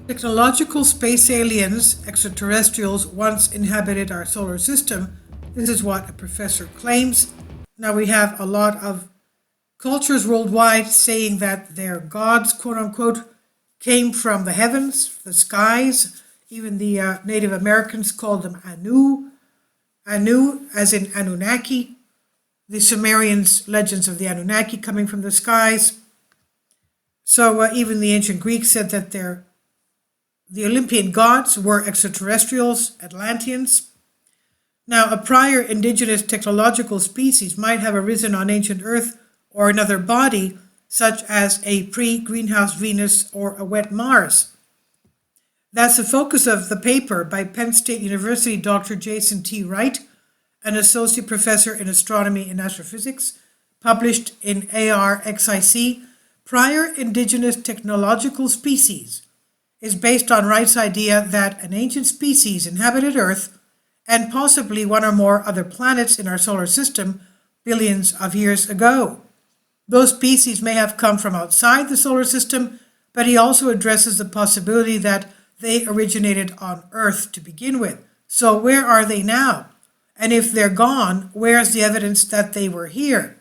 Technological space aliens, extraterrestrials, once inhabited our solar system. This is what a professor claims. Now we have a lot of cultures worldwide saying that their gods, quote unquote, came from the heavens, the skies. Even the Native Americans called them Anu. Anu, as in Anunnaki. The Sumerians' legends of the Anunnaki coming from the skies. So even the ancient Greeks said that the Olympian gods were extraterrestrials, Atlanteans. Now, a prior indigenous technological species might have arisen on ancient Earth or another body, such as a pre-greenhouse Venus or a wet Mars. That's the focus of the paper by Penn State University Dr. Jason T. Wright, an associate professor in astronomy and astrophysics, published in ARXIC. Prior indigenous technological species is based on Wright's idea that an ancient species inhabited Earth and possibly one or more other planets in our solar system billions of years ago. Those species may have come from outside the solar system, but he also addresses the possibility that they originated on Earth to begin with. So where are they now? And if they're gone, where's the evidence that they were here?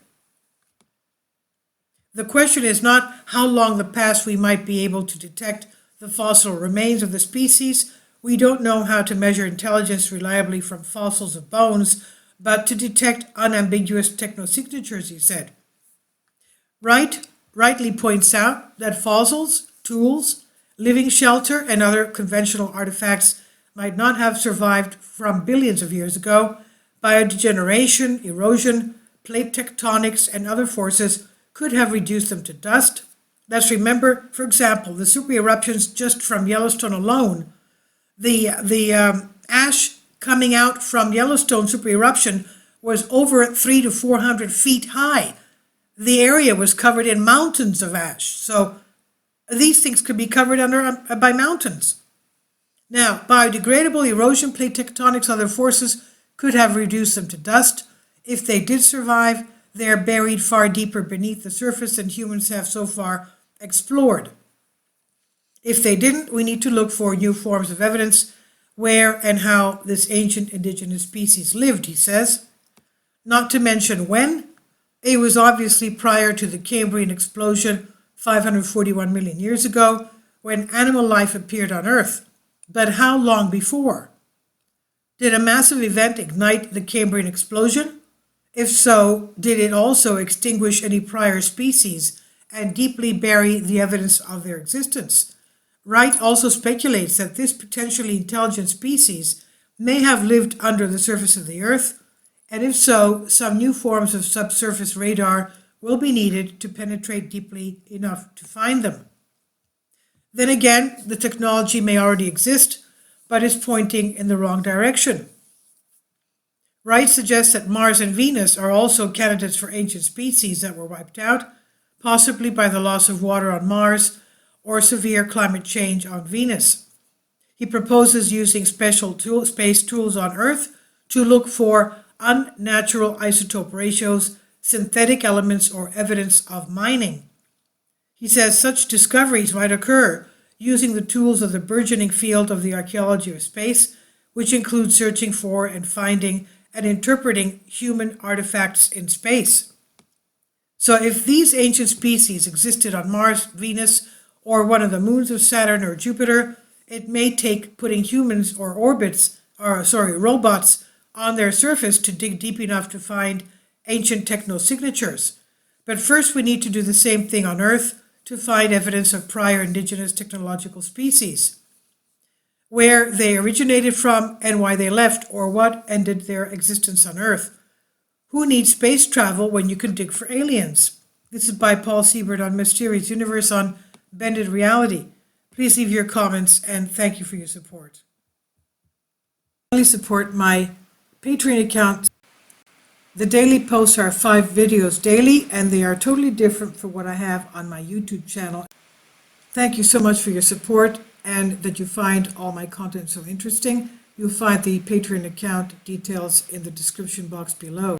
The question is not how long the past we might be able to detect the fossil remains of the species. We don't know how to measure intelligence reliably from fossils of bones, but to detect unambiguous technosignatures, he said. Wright rightly points out that fossils, tools, living shelter, and other conventional artifacts might not have survived from billions of years ago. Biodegeneration, erosion, plate tectonics, and other forces could have reduced them to dust. Let's remember, for example, the super eruptions just from Yellowstone alone. The ash coming out from Yellowstone super eruption was over 300 to 400 feet high. The area was covered in mountains of ash. So these things could be covered by mountains. Now, biodegradable erosion, plate tectonics, other forces could have reduced them to dust. If they did survive, they're buried far deeper beneath the surface than humans have so far explored. If they didn't, we need to look for new forms of evidence where and how this ancient indigenous species lived, he says. Not to mention when. It was obviously prior to the Cambrian explosion 541 million years ago, when animal life appeared on Earth. But how long before? Did a massive event ignite the Cambrian explosion? If so, did it also extinguish any prior species and deeply bury the evidence of their existence? Wright also speculates that this potentially intelligent species may have lived under the surface of the Earth, and if so, some new forms of subsurface radar will be needed to penetrate deeply enough to find them. Then again, the technology may already exist, but is pointing in the wrong direction. Wright suggests that Mars and Venus are also candidates for ancient species that were wiped out, possibly by the loss of water on Mars or severe climate change on Venus. He proposes using special space tools on Earth to look for unnatural isotope ratios, synthetic elements, or evidence of mining. He says such discoveries might occur using the tools of the burgeoning field of the archaeology of space, which includes searching for and finding and interpreting human artifacts in space. So if these ancient species existed on Mars, Venus, or one of the moons of Saturn or Jupiter, it may take putting humans or robots on their surface to dig deep enough to find ancient technosignatures. But first we need to do the same thing on Earth to find evidence of prior indigenous technological species, where they originated from and why they left, or what ended their existence on Earth. Who needs space travel when you can dig for aliens? This is by Paul Siebert on Mysterious Universe on Bended Reality. Please leave your comments and thank you for your support. Please support my Patreon account. The daily posts are 5 videos daily, and they are totally different from what I have on my YouTube channel. Thank you so much for your support and that you find all my content so interesting. You'll find the Patreon account details in the description box below.